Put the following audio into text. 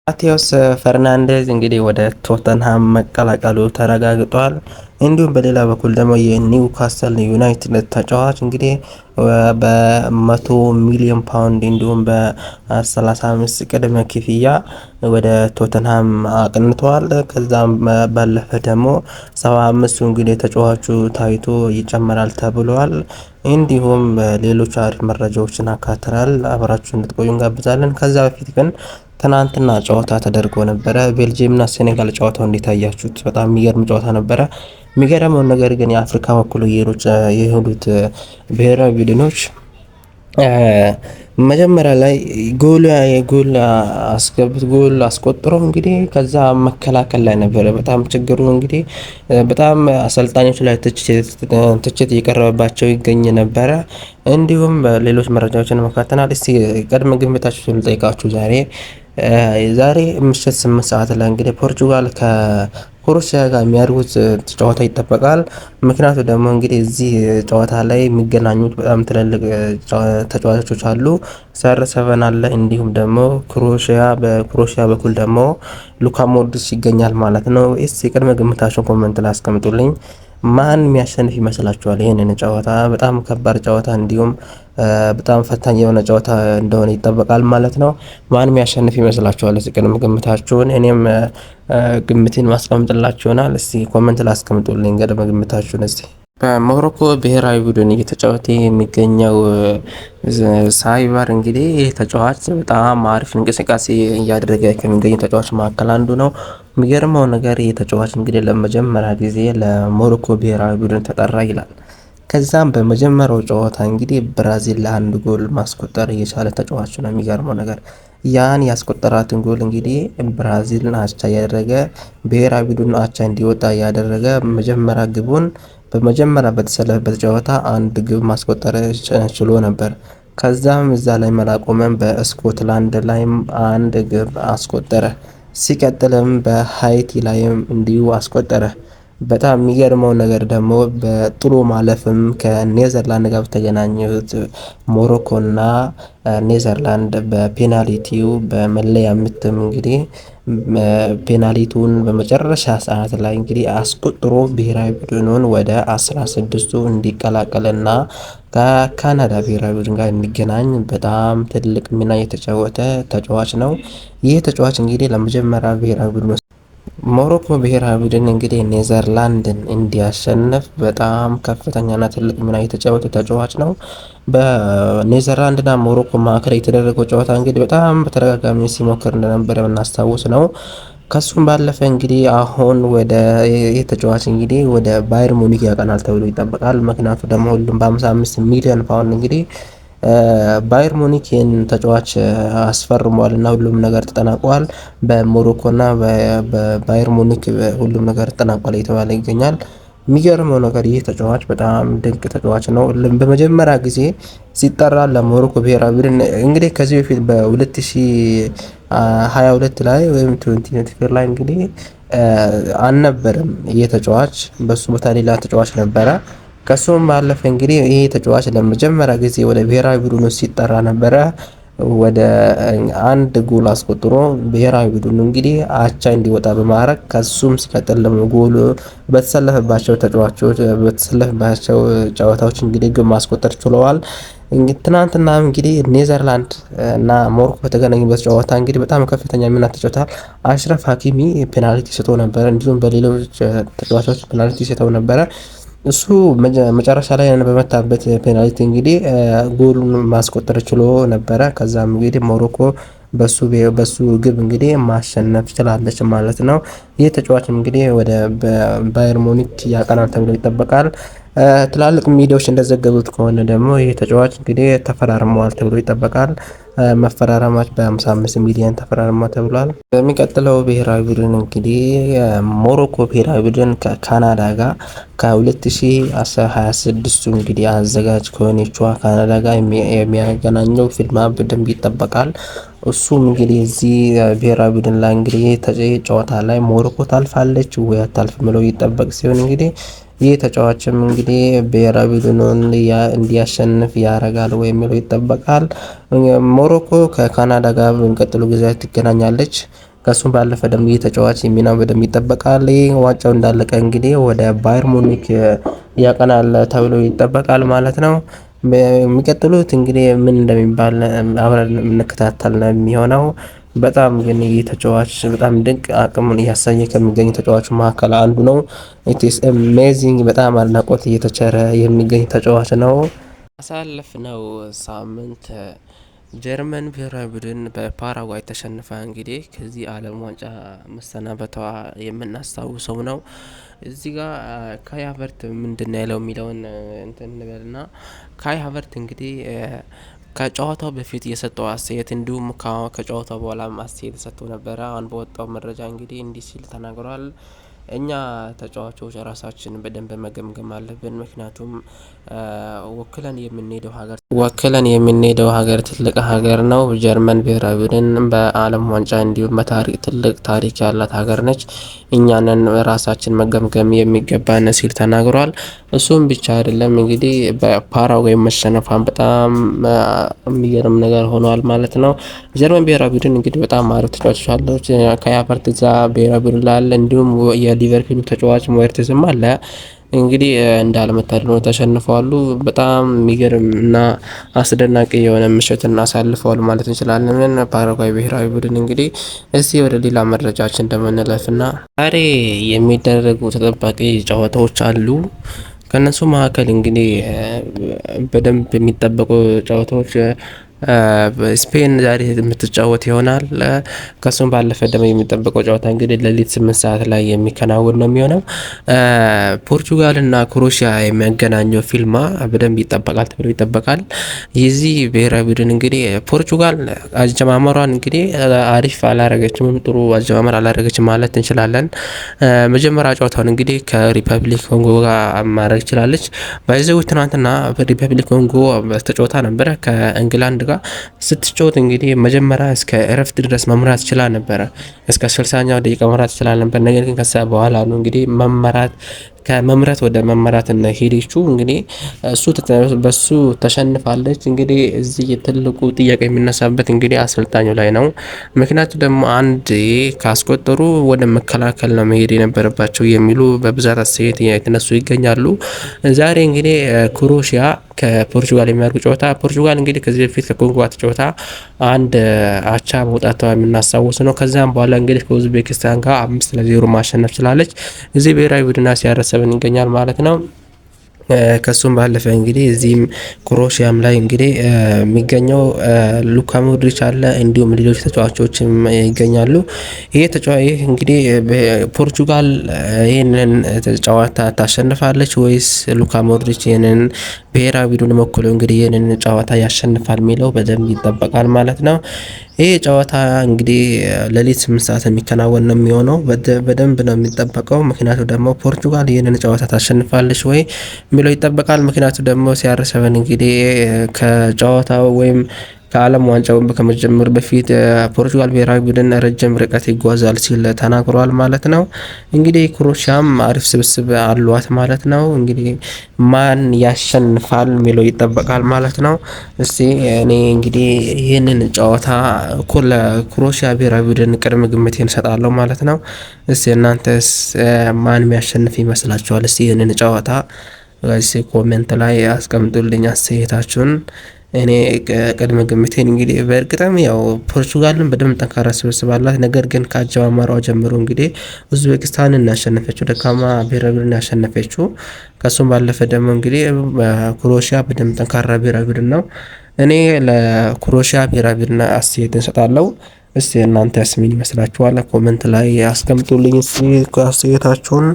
ማቴዎስ ፈርናንዴዝ እንግዲህ ወደ ቶተንሃም መቀላቀሉ ተረጋግጧል። እንዲሁም በሌላ በኩል ደግሞ የኒውካስል ዩናይትድ ተጫዋች እንግዲህ በ100 ሚሊዮን ፓውንድ እንዲሁም በ35 ቅድመ ክፍያ ወደ ቶተንሃም አቅንተዋል። ከዛም ባለፈ ደግሞ 75ቱ እንግዲህ ተጫዋቹ ታይቶ ይጨመራል ተብሏል። እንዲሁም ሌሎች አሪፍ መረጃዎችን አካተናል። አብራችሁ እንድትቆዩ እንጋብዛለን። ከዛ በፊት ግን ትናንትና ጨዋታ ተደርጎ ነበረ። ቤልጅየምና ሴኔጋል ጨዋታው እንዴት አያችሁት? በጣም የሚገርም ጨዋታ ነበረ። የሚገርመውን ነገር ግን የአፍሪካ በኩል የሄዱት ብሔራዊ ቡድኖች መጀመሪያ ላይ ጎል አስቆጥሮ እንግዲህ ከዛ መከላከል ላይ ነበረ በጣም ችግሩ። እንግዲህ በጣም አሰልጣኞች ላይ ትችት እየቀረበባቸው ይገኝ ነበረ። እንዲሁም ሌሎች መረጃዎችን መካተናል። እስቲ ቀድመ ግምታችሁን ልጠይቃችሁ። ዛሬ ምሽት 8 ሰዓት ላይ እንግዲህ ፖርቹጋል ከሩሲያ ጋር የሚያደርጉት ጨዋታ ይጠበቃል። ምክንያቱ ደግሞ እንግዲህ እዚህ ጨዋታ ላይ የሚገናኙት በጣም ትልልቅ ተጫዋቾች አሉ። ሰቨን አለ፣ እንዲሁም ደግሞ በክሮኤሽያ በኩል ደግሞ ሉካ ሞድሪች ይገኛል ማለት ነው። እስቲ የቅድመ ግምታችሁን ኮሜንት ላይ አስቀምጡልኝ። ማን የሚያሸንፍ ይመስላችኋል? ይህንን ጨዋታ በጣም ከባድ ጨዋታ እንዲሁም በጣም ፈታኝ የሆነ ጨዋታ እንደሆነ ይጠበቃል ማለት ነው። ማን የሚያሸንፍ ይመስላችኋል? እስቲ ቅድመ ግምታችሁን እኔም ግምቴን ማስቀምጥላችሁ ይሆናል። እስቲ ኮሜንት ላይ አስቀምጡልኝ ቅድመ ግምታችሁን። እስቲ በሞሮኮ ብሔራዊ ቡድን እየተጫወተ የሚገኘው ሳይበር እንግዲህ ይህ ተጫዋች በጣም አሪፍ እንቅስቃሴ እያደረገ ከሚገኙ ተጫዋች መካከል አንዱ ነው። የሚገርመው ነገር ይህ ተጫዋች እንግዲህ ለመጀመሪያ ጊዜ ለሞሮኮ ብሔራዊ ቡድን ተጠራ ይላል። ከዛም በመጀመሪያው ጨዋታ እንግዲህ ብራዚል ለአንድ ጎል ማስቆጠር የቻለ ተጫዋች ነው። የሚገርመው ነገር ያን ያስቆጠራትን ጎል እንግዲህ ብራዚልን አቻ ያደረገ ብሔራዊ ቡድን አቻ እንዲወጣ ያደረገ መጀመሪያ ግቡን በመጀመሪያ በተሰለፈበት ጨዋታ አንድ ግብ ማስቆጠር ችሎ ነበር። ከዛም እዛ ላይ መላቆመን በስኮትላንድ ላይም አንድ ግብ አስቆጠረ። ሲቀጥልም በሃይቲ ላይም እንዲሁ አስቆጠረ። በጣም የሚገርመው ነገር ደግሞ በጥሎ ማለፍም ከኔዘርላንድ ጋር በተገናኙት ሞሮኮና ኔዘርላንድ በፔናልቲው በመለያ ምትም እንግዲህ ፔናልቲውን በመጨረሻ ሰዓት ላይ እንግዲህ አስቆጥሮ ብሔራዊ ቡድኑን ወደ 16ቱ እንዲቀላቀልና ከካናዳ ብሔራዊ ቡድን ጋር እንዲገናኝ በጣም ትልቅ ሚና የተጫወተ ተጫዋች ነው። ይህ ተጫዋች እንግዲህ ለመጀመሪያ ብሔራዊ ቡድን ሞሮኮ ብሔራዊ ቡድን እንግዲህ ኔዘርላንድን እንዲያሸንፍ በጣም ከፍተኛና ትልቅ ሚና የተጫወተ ተጫዋች ነው። በኔዘርላንድና ሞሮኮ መካከል የተደረገው ጨዋታ እንግዲህ በጣም በተደጋጋሚ ሲሞክር እንደነበረ የምናስታውስ ነው። ከሱም ባለፈ እንግዲህ አሁን ወደ የተጫዋች እንግዲህ ወደ ባየር ሙኒክ ያቀናል ተብሎ ይጠበቃል። ምክንያቱ ደግሞ ሁሉም በ55 ሚሊዮን ፓውንድ እንግዲህ ባየር ሙኒክ ይህን ተጫዋች አስፈርሟል እና ሁሉም ነገር ተጠናቋል። በሞሮኮና በባየር ሙኒክ ሁሉም ነገር ተጠናቋል እየተባለ ይገኛል። የሚገርመው ነገር ይህ ተጫዋች በጣም ድንቅ ተጫዋች ነው። በመጀመሪያ ጊዜ ሲጠራ ለሞሮኮ ብሔራዊ ቡድን እንግዲህ ከዚህ በፊት በ2022 ላይ ወይም 2024 ላይ እንግዲህ አልነበረም። ይህ ተጫዋች በሱ ቦታ ሌላ ተጫዋች ነበረ። ከሱም ባለፈ እንግዲህ ይህ ተጫዋች ለመጀመሪያ ጊዜ ወደ ብሔራዊ ቡድኑ ሲጠራ ነበረ። ወደ አንድ ጎል አስቆጥሮ ብሔራዊ ቡድኑ እንግዲህ አቻ እንዲወጣ በማድረግ ከሱም ሲቀጥል ደግሞ ጎል በተሰለፈባቸው ጨዋታዎች እንግዲህ ግብ ማስቆጠር ችለዋል። ትናንትና እንግዲህ ኔዘርላንድ እና ሞሮኮ በተገናኙበት ጨዋታ እንግዲህ በጣም ከፍተኛ ሚና ተጫውተዋል። አሽረፍ ሀኪሚ ፔናልቲ ስቶ ነበረ፣ እንዲሁም በሌሎች ተጫዋቾች ፔናልቲ ስተው ነበረ። እሱ መጨረሻ ላይ በመታበት ፔናልቲ እንግዲህ ጎሉን ማስቆጠር ችሎ ነበረ። ከዛም እንግዲህ ሞሮኮ በሱ ግብ እንግዲህ ማሸነፍ ችላለች ማለት ነው። ይህ ተጫዋች እንግዲህ ወደ ባየር ሙኒክ ያቀናል ተብሎ ይጠበቃል። ትላልቅ ሚዲያዎች እንደዘገቡት ከሆነ ደግሞ ይህ ተጫዋች እንግዲህ ተፈራርመዋል ተብሎ ይጠበቃል። መፈራረማች በ55 ሚሊዮን ተፈራርማ ተብሏል። በሚቀጥለው ብሔራዊ ቡድን እንግዲህ ሞሮኮ ብሔራዊ ቡድን ከካናዳ ጋር ከ2026 እንግዲህ አዘጋጅ ከሆነችዋ ካናዳ ጋር የሚያገናኘው ፊልማ በደንብ ይጠበቃል። እሱም እንግዲህ እዚህ ብሔራዊ ቡድን ላይ እንግዲህ ጨዋታ ላይ ሞሮኮ ታልፋለች ወይ አታልፍ ብለው ይጠበቅ ሲሆን እንግዲህ ይህ ተጫዋችም እንግዲህ ብሔራዊ ቡድኑን እንዲያሸንፍ ያደርጋል ወይ የሚለው ይጠበቃል። ሞሮኮ ከካናዳ ጋር በሚቀጥሉ ጊዜያት ትገናኛለች። ከሱም ባለፈ ደግሞ ተጫዋች ሚናው በደንብ ይጠበቃል። ዋንጫው እንዳለቀ እንግዲህ ወደ ባየር ሙኒክ ያቀናል ተብሎ ይጠበቃል ማለት ነው። የሚቀጥሉት እንግዲህ ምን እንደሚባል አብረን የምንከታተል ነው የሚሆነው። በጣም ግን ይህ ተጫዋች በጣም ድንቅ አቅሙን እያሳየ ከሚገኙ ተጫዋች መካከል አንዱ ነው። ኢትስ አሜዚንግ በጣም አድናቆት እየተቸረ የሚገኝ ተጫዋች ነው። አሳለፍነው ሳምንት ጀርመን ብሔራዊ ቡድን በፓራጓይ ተሸንፋ እንግዲህ ከዚህ ዓለም ዋንጫ መሰናበቷ የምናስታውሰው ነው። እዚህ ጋር ካይ ሃቨርት ምንድን ነው ያለው የሚለውን እንትን እንበልና ካይ ሃቨርት እንግዲህ ከጨዋታው በፊት የሰጠው አስተያየት እንዲሁም ከጨዋታው በኋላም አስተያየት ሰጥቶ ነበረ። አሁን በወጣው መረጃ እንግዲህ እንዲህ ሲል ተናግሯል። እኛ ተጫዋቾች ራሳችንን በደንብ መገምገም አለብን። ምክንያቱም ወክለን የምንሄደው ሀገር ትልቅ ሀገር ነው። ጀርመን ብሔራዊ ቡድን በዓለም ዋንጫ እንዲሁም በታሪክ ትልቅ ታሪክ ያላት ሀገር ነች። እኛንን ራሳችን መገምገም የሚገባን ሲል ተናግሯል። እሱም ብቻ አይደለም እንግዲህ በፓራጓይ መሸነፏን በጣም የሚገርም ነገር ሆኗል ማለት ነው። ጀርመን ብሔራዊ ቡድን እንግዲህ በጣም አሪፍ ተጫዋቾች አሉት። ካይ ሃቨርትዝ እዛ ብሔራዊ ቡድን ላለ እንዲሁም የሊቨርፑል ተጫዋች ሞየርትዝም አለ። እንግዲህ እንዳለመታደል ነው ተሸንፈዋሉ። በጣም የሚገርም እና አስደናቂ የሆነ ምሽትን አሳልፈዋል ማለት እንችላለን። ፓራጓይ ብሔራዊ ቡድን እንግዲህ እስቲ ወደ ሌላ መረጃችን እንደምንለፍና ዛሬ የሚደረጉ ተጠባቂ ጨዋታዎች አሉ። ከነሱ መካከል እንግዲህ በደንብ የሚጠበቁ ጨዋታዎች ስፔን ዛሬ የምትጫወት ይሆናል። ከሱም ባለፈ ደግሞ የሚጠበቀው ጨዋታ እንግዲህ ሌሊት 8 ሰዓት ላይ የሚከናወን ነው የሚሆነው። ፖርቹጋል እና ክሮኤሽያ የሚያገናኘው ፊልማ በደንብ ይጠበቃል ተብሎ ይጠበቃል። የዚህ ብሔራዊ ቡድን እንግዲህ ፖርቹጋል አጀማመሯን እንግዲህ አሪፍ አላረገችም፣ ጥሩ አጀማመር አላረገችም ማለት እንችላለን። መጀመሪያ ጨዋታውን እንግዲህ ከሪፐብሊክ ኮንጎ ጋር ማድረግ ችላለች። ባይዘው ትናንትና በሪፐብሊክ ኮንጎ ተጫውታ ነበረ ከእንግላንድ ጋር ስትጫወት እንግዲህ መጀመሪያ እስከ እረፍት ድረስ መምራት ችላ ነበረ። እስከ 60ኛው ደቂቃ መምራት ችላ ነበር። ነገር ግን ከዛ በኋላ ነው እንግዲህ ከመምራት ወደ መመራት እና ሄደችው። እንግዲህ በሱ ተሸንፋለች። እንግዲህ እዚህ ትልቁ ጥያቄ የሚነሳበት እንግዲህ አሰልጣኙ ላይ ነው። ምክንያቱ ደግሞ አንድ ካስቆጠሩ ወደ መከላከል ነው መሄድ የነበረባቸው የሚሉ በብዛት አስተያየት የተነሱ ይገኛሉ። ዛሬ እንግዲህ ክሮኤሽያ ከፖርቹጋል የሚያደርጉ ጨዋታ ፖርቹጋል እንግዲህ ከዚህ በፊት ከኮንጎ ጨዋታ አንድ አቻ መውጣቷ የምናስታውስ ነው። ከዛም በኋላ እንግዲህ ከኡዝቤኪስታን ጋር 5-0 ማሸነፍ ችላለች። እዚህ ብሔራዊ ቡድን ሲያረሰብን ይገኛል ማለት ነው። ከሱም ባለፈ እንግዲህ እዚህም ክሮኤሽያም ላይ እንግዲህ የሚገኘው ሉካ ሞድሪች አለ፣ እንዲሁም ሌሎች ተጫዋቾችም ይገኛሉ። ይህ እንግዲህ ፖርቹጋል ይህንን ጨዋታ ታሸንፋለች ወይስ ሉካ ሞድሪች ይህንን ብሔራዊ ቡድን ወክሎ እንግዲህ ይህንን ጨዋታ ያሸንፋል የሚለው በደንብ ይጠበቃል ማለት ነው። ይህ ጨዋታ እንግዲህ ሌሊት 8 ሰዓት የሚከናወን ነው የሚሆነው። በደንብ ነው የሚጠበቀው። ምክንያቱ ደግሞ ፖርቹጋል ይህንን ጨዋታ ታሸንፋለች ወይ የሚለው ይጠበቃል። ምክንያቱ ደግሞ ሲያርሰበን እንግዲህ ከጨዋታው ወይም ከዓለም ዋንጫው ከመጀመሩ በፊት ፖርቹጋል ብሔራዊ ቡድን ረጅም ርቀት ይጓዛል ሲል ተናግሯል ማለት ነው። እንግዲህ ክሮኤሽያም አሪፍ ስብስብ አሏት ማለት ነው። እንግዲህ ማን ያሸንፋል የሚለው ይጠበቃል ማለት ነው። እስቲ እኔ እንግዲህ ይህንን ጨዋታ ለክሮኤሽያ ብሔራዊ ቡድን ቅድመ ግምቴን እሰጣለሁ ማለት ነው። እስቲ እናንተስ ማን የሚያሸንፍ ይመስላችኋል? እስቲ ይህንን ጨዋታ ኮሜንት ላይ አስቀምጡልኝ አስተያየታችሁን። እኔ ቅድመ ግምቴን እንግዲህ በእርግጥም ያው ፖርቹጋልን በደንብ ጠንካራ ስብስብ አላት። ነገር ግን ከአጀማመሯ ጀምሮ እንግዲህ ኡዝቤኪስታንን ያሸነፈችው ደካማ ብሔራዊ ቡድን ያሸነፈችው። ከሱም ባለፈ ደግሞ እንግዲህ ክሮኤሽያ በደንብ ጠንካራ ብሔራዊ ቡድን ነው። እኔ ለክሮኤሽያ ብሔራዊ ቡድን አስተያየት እንሰጣለሁ። እስቲ እናንተስ ምን ይመስላችኋል? ኮሜንት ላይ አስቀምጡልኝ አስተያየታችሁን።